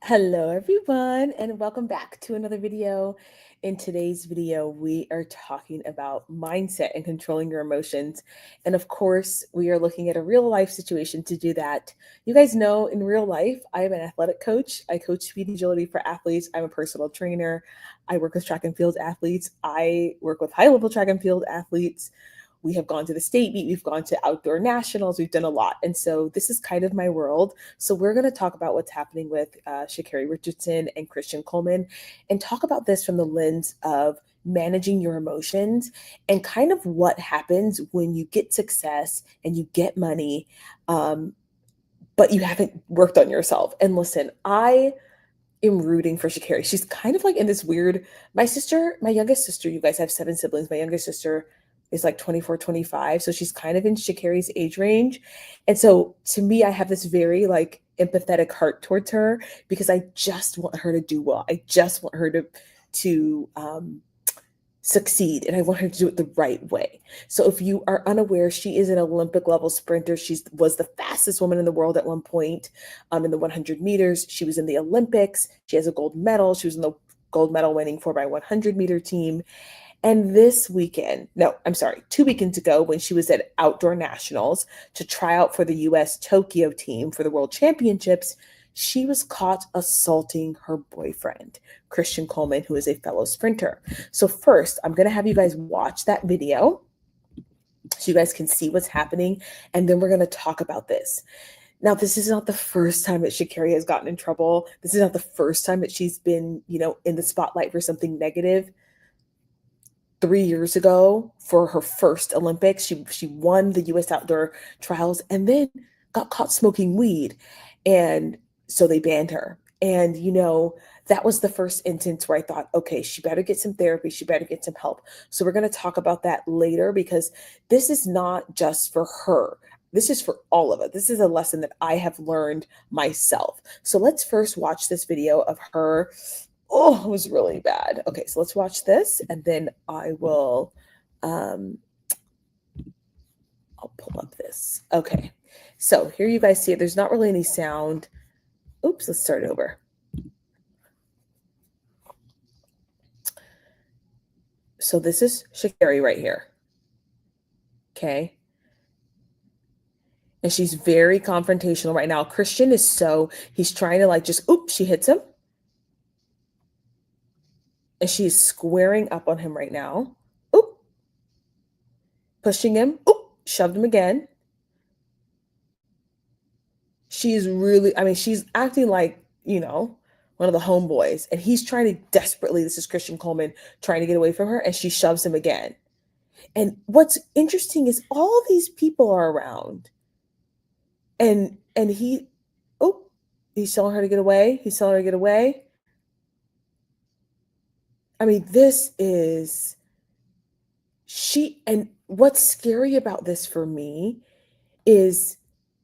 Hello everyone and welcome back to another video. In today's video, we are talking about mindset and controlling your emotions. And of course, we are looking at a real life situation to do that. You guys know in real life, I am an athletic coach. I coach speed and agility for athletes. I'm a personal trainer. I work with track and field athletes. I work with high level track and field athletes. We have gone to the state meet, we've gone to outdoor nationals, we've done a lot. And so this is kind of my world. So we're going to talk about what's happening with Sha'Carri Richardson and Christian Coleman and talk about this from the lens of managing your emotions and kind of what happens when you get success and you get money, but you haven't worked on yourself. And listen, I am rooting for Sha'Carri. She's kind of like in this weird, my youngest sister, you guys have 7 siblings. My youngest sister is like 24, 25. So she's kind of in Sha'Carri's age range. And so to me, I have this very like empathetic heart towards her because I just want her to do well. I just want her to succeed, and I want her to do it the right way. So if you are unaware, she is an Olympic level sprinter. She was the fastest woman in the world at one point, in the 100 meters. She was in the Olympics. She has a gold medal. She was in the gold medal winning 4x100 meter team. And this weekend, no, I'm sorry, 2 weekends ago, when she was at outdoor nationals to try out for the US Tokyo team for the world championships, she was caught assaulting her boyfriend, Christian Coleman, who is a fellow sprinter. So first, I'm going to have you guys watch that video so you guys can see what's happening. And then we're going to talk about this. Now, this is not the first time that Sha'Carri has gotten in trouble. This is not the first time that she's been, in the spotlight for something negative. 3 years ago for her first Olympics, she won the US outdoor trials and then got caught smoking weed. And so they banned her. And, that was the first instance where I thought, okay, she better get some therapy. She better get some help. So we're going to talk about that later because this is not just for her. This is for all of us. This is a lesson that I have learned myself. So let's first watch this video of her. Oh, it was really bad. Okay, so let's watch this and then I will, I'll pull up this. Okay, so here you guys see it. There's not really any sound. Oops, let's start over. So this is Sha'Carri right here. Okay. And she's very confrontational right now. Christian he's trying to like she hits him. And she's squaring up on him right now. Oop. Pushing him. Oop. Shoved him again. She's acting like, one of the homeboys. And he's trying to desperately, this is Christian Coleman, trying to get away from her. And she shoves him again. And what's interesting is all these people are around. And he's telling her to get away. He's telling her to get away. I mean, and what's scary about this for me is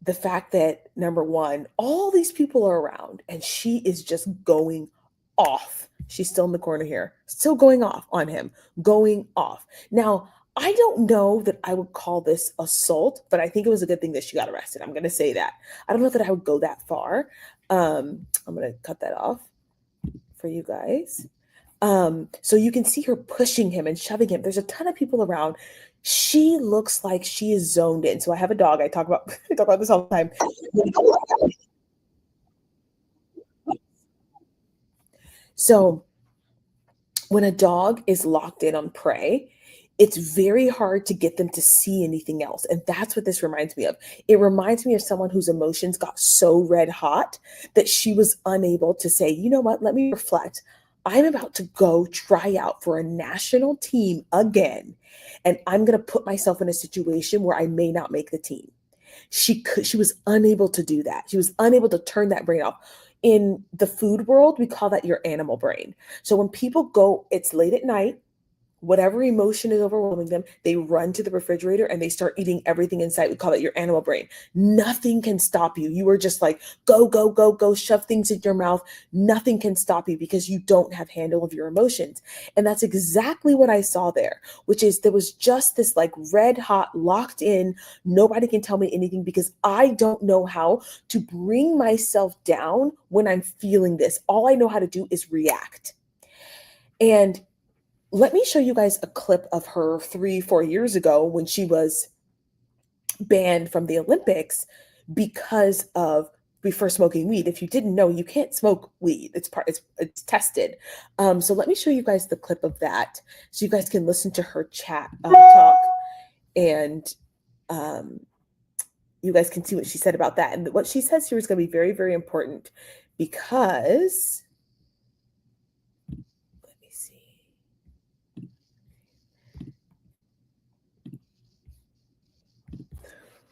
the fact that, number one, all these people are around and she is just going off. She's still in the corner here, still going off on him, going off. Now, I don't know that I would call this assault, but I think it was a good thing that she got arrested. I'm going to say that. I don't know that I would go that far. I'm going to cut that off for you guys. So you can see her pushing him and shoving him. There's a ton of people around. She looks like she is zoned in. So I have a dog. I talk about this all the time. So when a dog is locked in on prey, it's very hard to get them to see anything else. And that's what this reminds me of. It reminds me of someone whose emotions got so red hot that she was unable to say, you know what, let me reflect. I'm about to go try out for a national team again. And I'm going to put myself in a situation where I may not make the team. She was unable to do that. She was unable to turn that brain off. In the food world, we call that your animal brain. So when people go, it's late at night, whatever emotion is overwhelming them, they run to the refrigerator and they start eating everything in sight. We call it your animal brain. Nothing can stop you. You are just like, go, go, go, go, shove things in your mouth. Nothing can stop you because you don't have handle of your emotions. And that's exactly what I saw there, which is there was just this like red hot, locked in, nobody can tell me anything because I don't know how to bring myself down when I'm feeling this. All I know how to do is react. And let me show you guys a clip of her 3-4 years ago when she was banned from the Olympics because of before smoking weed. If you didn't know, you can't smoke weed. It's tested. So let me show you guys the clip of that, so you guys can listen to her talk, and you guys can see what she said about that. And what she says here is going to be very, very important because let me see.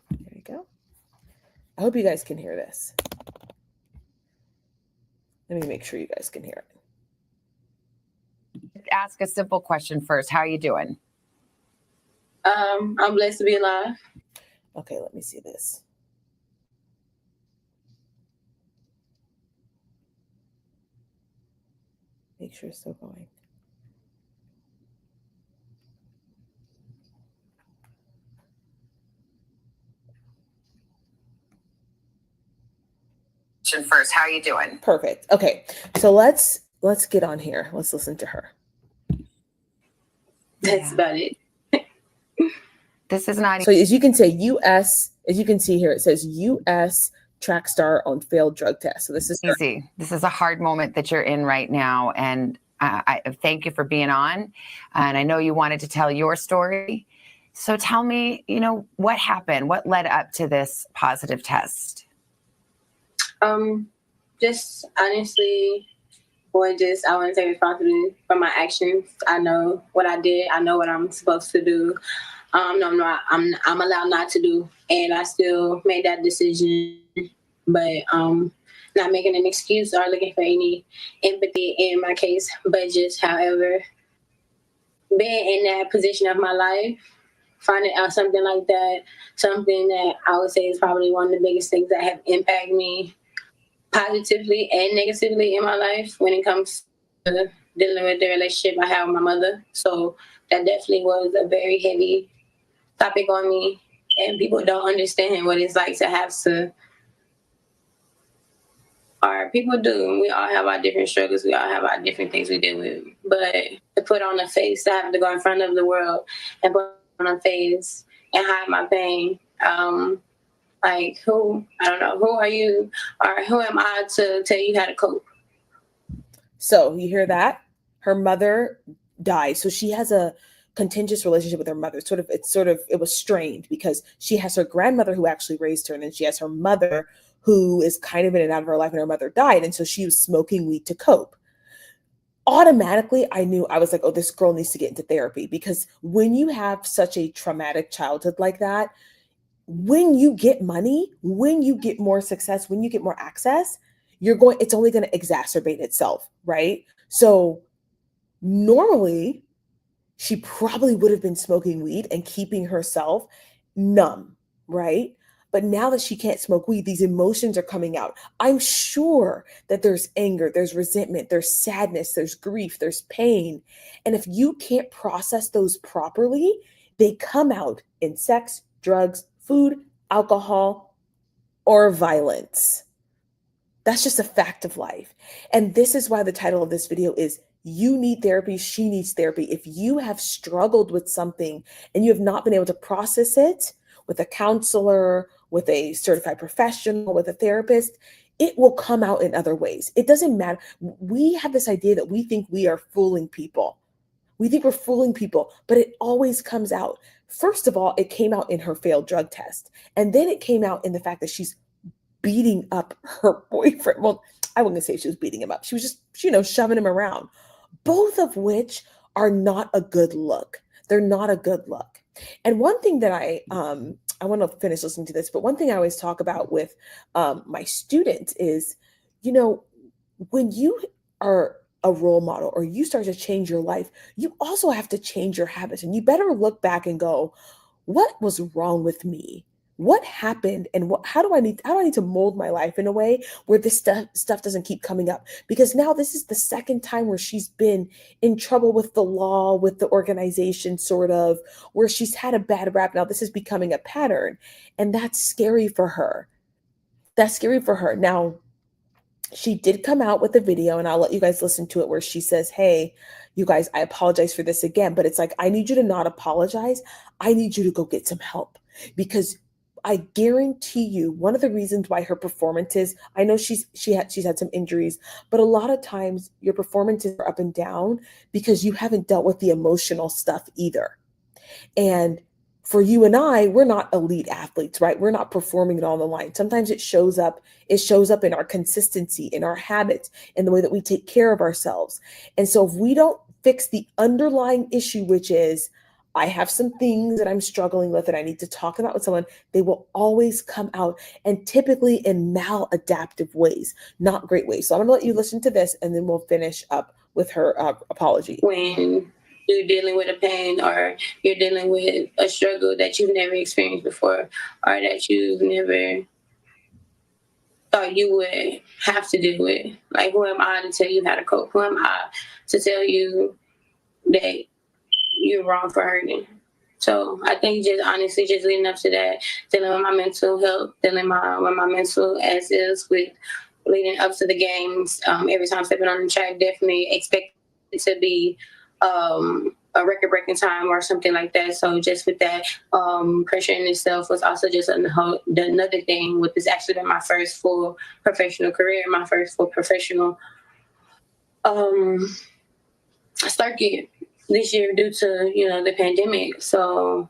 There you go. I hope you guys can hear this. Let me make sure you guys can hear it. Ask a simple question first. How are you doing? I'm blessed to be alive. Okay, let me see this. Make sure it's still going. First, how are you doing? Perfect. Okay, so let's get on here. Let's listen to her. That's about it. This is not so as you can say US, as you can see here, it says US track star on failed drug test. So this is easy. This is a hard moment that you're in right now, and I thank you for being on. And I know you wanted to tell your story. So tell me, what happened? What led up to this positive test? Just honestly, I want to take responsibility for my actions. I know what I did. I know what I'm supposed to do. I'm allowed not to do, and I still made that decision. But not making an excuse or looking for any empathy in my case, but just, however, being in that position of my life, finding out something like that, something that I would say is probably one of the biggest things that have impacted me positively and negatively in my life when it comes to dealing with the relationship I have with my mother. So that definitely was a very heavy topic on me, and people don't understand what it's like to have to, or people do. We all have our different struggles. We all have our different things we deal with. But to put on a face, to have to go in front of the world and put on a face and hide my pain, like who are you, or who am I to tell you how to cope? So you hear that? Her mother died. So she has a contentious relationship with her mother. It was strained because she has her grandmother who actually raised her, and then she has her mother who is kind of in and out of her life, and her mother died. And so she was smoking weed to cope. Automatically, I was like, oh, this girl needs to get into therapy, because when you have such a traumatic childhood like that, when you get money, when you get more success, when you get more access, it's only going to exacerbate itself, right? So normally she probably would have been smoking weed and keeping herself numb, right? But now that she can't smoke weed, these emotions are coming out. I'm sure that there's anger, there's resentment, there's sadness, there's grief, there's pain. And if you can't process those properly, they come out in sex, drugs, food, alcohol, or violence. That's just a fact of life. And this is why the title of this video is You Need Therapy, She Needs Therapy. If you have struggled with something and you have not been able to process it with a counselor, with a certified professional, with a therapist, it will come out in other ways. It doesn't matter. We have this idea that we think we are fooling people. We think we're fooling people, but it always comes out. First of all, it came out in her failed drug test. And then it came out in the fact that she's beating up her boyfriend. Well, I wouldn't say she was beating him up. She was just, shoving him around. Both of which are not a good look. They're not a good look. And one thing that I want to finish listening to this, but one thing I always talk about with my students is, when you are a role model or you start to change your life, you also have to change your habits. And you better look back and go, what was wrong with me? What happened, and how do I need to mold my life in a way where this stuff doesn't keep coming up? Because now this is the second time where she's been in trouble with the law, with the organization, sort of, where she's had a bad rap. Now this is becoming a pattern, and that's scary for her. That's scary for her. Now, she did come out with a video, and I'll let you guys listen to it, where she says, hey, you guys, I apologize for this again, but it's like, I need you to not apologize. I need you to go get some help, because I guarantee you one of the reasons why her performances, I know she's had some injuries, but a lot of times your performances are up and down because you haven't dealt with the emotional stuff either. And for you and I, we're not elite athletes, right? We're not performing it on the line. Sometimes it shows up in our consistency, in our habits, in the way that we take care of ourselves. And so if we don't fix the underlying issue, which is, I have some things that I'm struggling with and I need to talk about with someone, they will always come out, and typically in maladaptive ways, not great ways. So I'm going to let you listen to this, and then we'll finish up with her apology. When you're dealing with a pain, or you're dealing with a struggle that you've never experienced before, or that you've never thought you would have to deal with. Like, who am I to tell you how to cope? Who am I to tell you that you're wrong for hurting? So I think just honestly, just leading up to that, dealing with my mental health, dealing with my mental as is, with leading up to the games, every time stepping on the track, definitely expect it to be a record-breaking time or something like that. So just with that, pressure in itself was also just another thing. With this actually been my first full professional career, my first full professional circuit this year due to the pandemic. So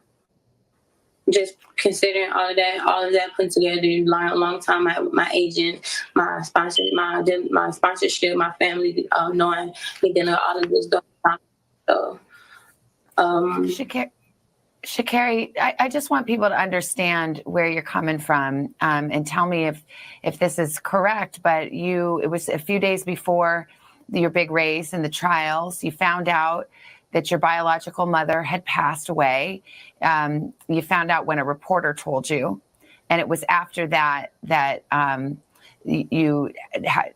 just considering all of that put together, long time, my agent, my sponsor, my sponsorship, my family, knowing me dealing with all of this stuff. So, Sha'Carri, I just want people to understand where you're coming from, and tell me if this is correct. But it was a few days before your big race and the trials, you found out that your biological mother had passed away. You found out when a reporter told you, and it was after that you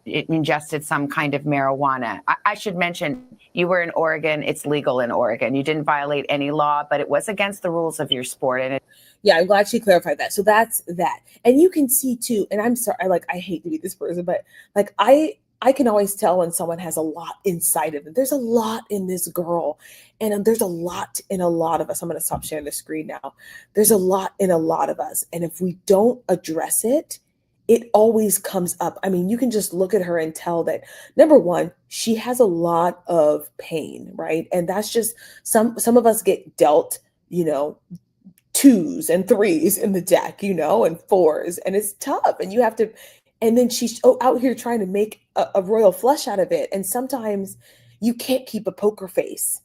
ingested some kind of marijuana. I should mention, you were in Oregon. It's legal in Oregon. You didn't violate any law, but it was against the rules of your sport. And yeah, I'm glad she clarified that. So that's that. And you can see too, and I'm sorry, I hate to be this person, but like I can always tell when someone has a lot inside of them. There's a lot in this girl, and there's a lot in a lot of us. I'm going to stop sharing the screen now. There's a lot in a lot of us. And if we don't address it, it always comes up. I mean, you can just look at her and tell that, number one, she has a lot of pain, right? And that's just some of us get dealt, twos and threes in the deck, and fours, and it's tough. And you have to, and then she's out here trying to make a royal flush out of it. And sometimes you can't keep a poker face.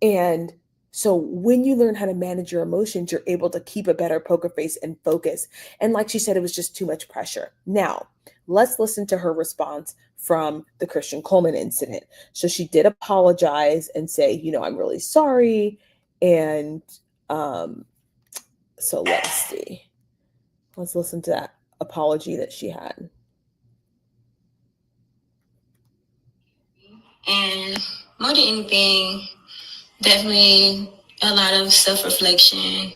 And so when you learn how to manage your emotions, you're able to keep a better poker face and focus. And like she said, it was just too much pressure. Now, let's listen to her response from the Christian Coleman incident. So she did apologize and say, I'm really sorry. And so let's see. Let's listen to that apology that she had. And more than anything, definitely a lot of self-reflection,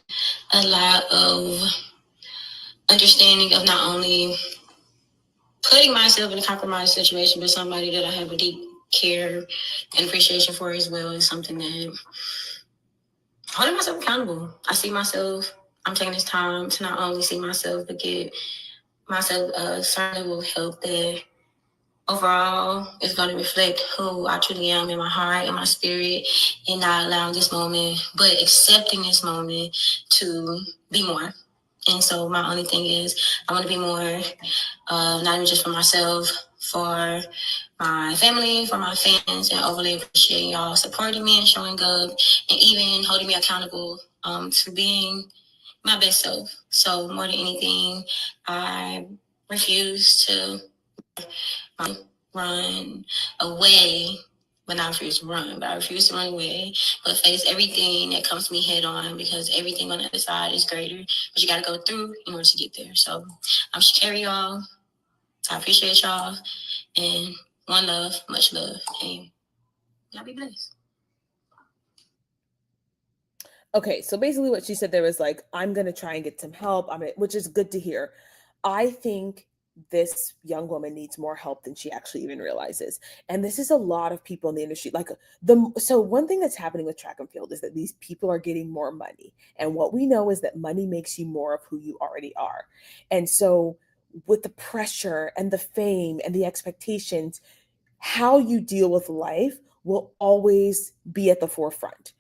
a lot of understanding of not only putting myself in a compromised situation, but somebody that I have a deep care and appreciation for as well, is something that holding myself accountable. I see myself, I'm taking this time to not only see myself, but get myself a certain level of help that overall is going to reflect who I truly am in my heart and my spirit, and not allowing this moment, but accepting this moment to be more. And so my only thing is, I want to be more, not even just for myself, for my family, for my fans, and overly appreciating y'all supporting me and showing up, and even holding me accountable to being my best self. So more than anything, I refuse to run away. But not refuse to run, but I refuse to run away, but face everything that comes to me head on, because everything on the other side is greater, but you got to go through in order to get there. So I'm Sha'Carri, y'all. I appreciate y'all, and one love, much love, and y'all be blessed. Okay, so basically what she said there was like, I'm going to try and get some help, which is good to hear. I think this young woman needs more help than she actually even realizes. And this is a lot of people in the industry. So one thing that's happening with track and field is that these people are getting more money. And what we know is that money makes you more of who you already are. And so with the pressure and the fame and the expectations, how you deal with life will always be at the forefront.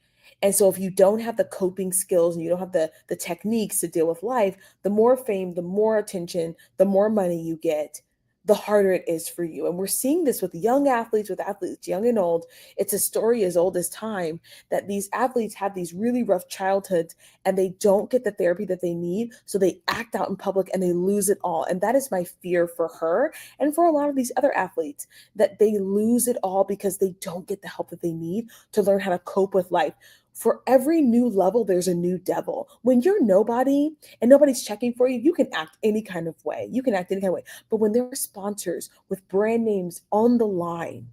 And so if you don't have the coping skills and you don't have the techniques to deal with life, the more fame, the more attention, the more money you get, the harder it is for you. And we're seeing this with athletes young and old. It's a story as old as time that these athletes have these really rough childhoods and they don't get the therapy that they need. So they act out in public and they lose it all. And that is my fear for her and for a lot of these other athletes, that they lose it all because they don't get the help that they need to learn how to cope with life. For every new level, there's a new devil. When you're nobody and nobody's checking for you, you can act any kind of way. You can act any kind of way. But when there are sponsors with brand names on the line,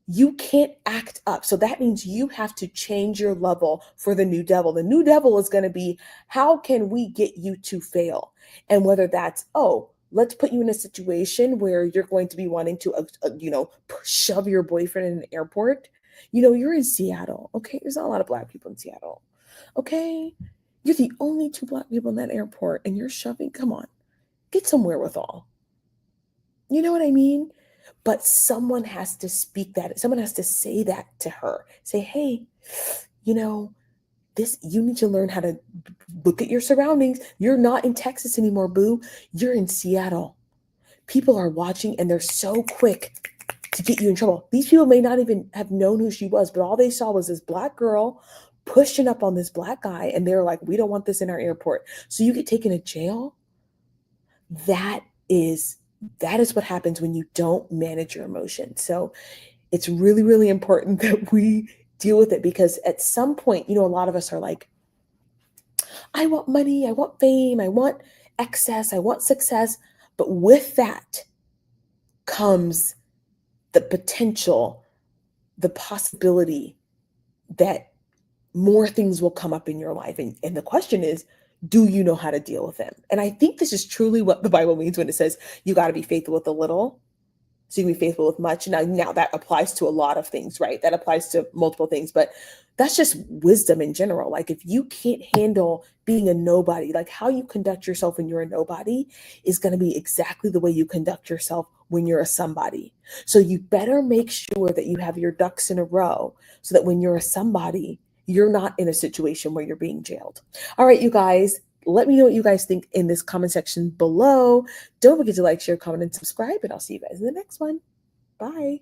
you can't act up. So that means you have to change your level for the new devil. The new devil is going to be, how can we get you to fail? And whether that's, let's put you in a situation where you're going to be wanting to, shove your boyfriend in an airport. You're in Seattle. Okay. There's not a lot of Black people in Seattle. Okay. You're the only 2 Black people in that airport and you're shoving. Come on, get some wherewithal. You know what I mean? But someone has to speak that. Someone has to say that to her. Say, hey, you need to learn how to look at your surroundings. You're not in Texas anymore, boo. You're in Seattle. People are watching and they're so quick to get you in trouble. These people may not even have known who she was, but all they saw was this Black girl pushing up on this Black guy. And they're like, we don't want this in our airport. So you get taken to jail. That is what happens when you don't manage your emotions. So it's really, really important that we deal with it, because at some point, a lot of us are like, I want money, I want fame, I want excess, I want success. But with that comes the potential, the possibility that more things will come up in your life. And the question is, do you know how to deal with them? And I think this is truly what the Bible means when it says you got to be faithful with a little, so you can be faithful with much. Now that applies to a lot of things, right? That applies to multiple things, but that's just wisdom in general. Like if you can't handle being a nobody, like how you conduct yourself when you're a nobody is going to be exactly the way you conduct yourself when you're a somebody. So you better make sure that you have your ducks in a row so that when you're a somebody, you're not in a situation where you're being jailed. All right, you guys, let me know what you guys think in this comment section below. Don't forget to like, share, comment, and subscribe, and I'll see you guys in the next one. Bye.